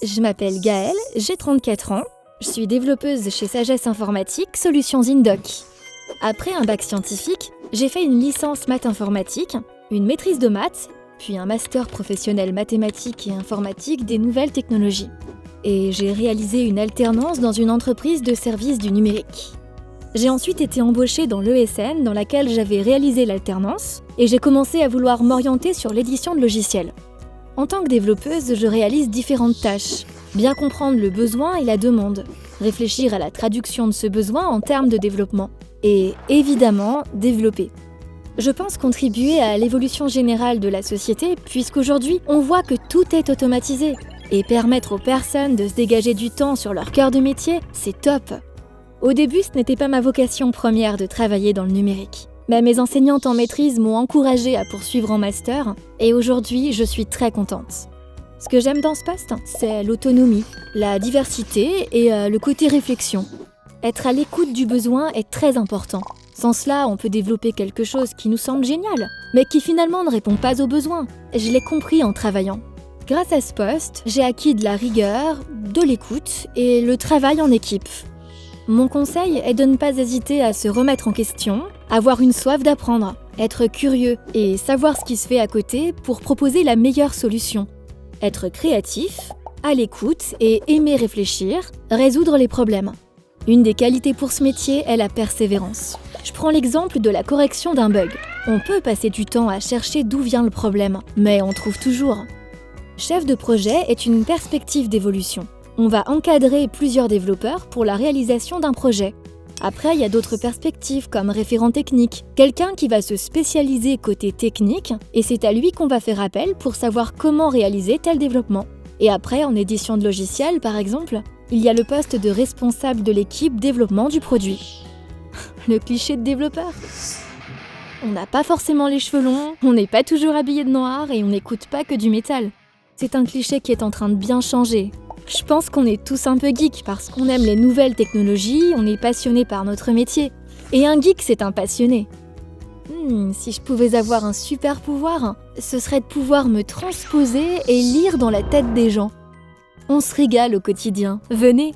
Je m'appelle Gaëlle, j'ai 34 ans, je suis développeuse chez Sagesse Informatique Solutions Indoc. Après un bac scientifique, j'ai fait une licence maths informatique, une maîtrise de maths, puis un master professionnel mathématiques et informatique des nouvelles technologies. Et j'ai réalisé une alternance dans une entreprise de services du numérique. J'ai ensuite été embauchée dans l'ESN dans laquelle j'avais réalisé l'alternance et j'ai commencé à vouloir m'orienter sur l'édition de logiciels. En tant que développeuse, je réalise différentes tâches. Bien comprendre le besoin et la demande, réfléchir à la traduction de ce besoin en termes de développement et, évidemment, développer. Je pense contribuer à l'évolution générale de la société puisqu'aujourd'hui, on voit que tout est automatisé et permettre aux personnes de se dégager du temps sur leur cœur de métier, c'est top. Au début, ce n'était pas ma vocation première de travailler dans le numérique. Mais mes enseignantes en maîtrise m'ont encouragée à poursuivre en master et aujourd'hui, je suis très contente. Ce que j'aime dans ce poste, c'est l'autonomie, la diversité et le côté réflexion. Être à l'écoute du besoin est très important. Sans cela, on peut développer quelque chose qui nous semble génial, mais qui finalement ne répond pas aux besoins. Je l'ai compris en travaillant. Grâce à ce poste, j'ai acquis de la rigueur, de l'écoute et le travail en équipe. Mon conseil est de ne pas hésiter à se remettre en question, avoir une soif d'apprendre, être curieux et savoir ce qui se fait à côté pour proposer la meilleure solution. Être créatif, à l'écoute et aimer réfléchir, résoudre les problèmes. Une des qualités pour ce métier est la persévérance. Je prends l'exemple de la correction d'un bug. On peut passer du temps à chercher d'où vient le problème, mais on trouve toujours. Chef de projet est une perspective d'évolution. On va encadrer plusieurs développeurs pour la réalisation d'un projet. Après, il y a d'autres perspectives comme référent technique, quelqu'un qui va se spécialiser côté technique et c'est à lui qu'on va faire appel pour savoir comment réaliser tel développement. Et après, en édition de logiciels par exemple, il y a le poste de responsable de l'équipe développement du produit. Le cliché de développeur. On n'a pas forcément les cheveux longs, on n'est pas toujours habillé de noir et on n'écoute pas que du métal. C'est un cliché qui est en train de bien changer. Je pense qu'on est tous un peu geeks parce qu'on aime les nouvelles technologies, on est passionné par notre métier. Et un geek, c'est un passionné. Si je pouvais avoir un super pouvoir, ce serait de pouvoir me transposer et lire dans la tête des gens. On se régale au quotidien. Venez!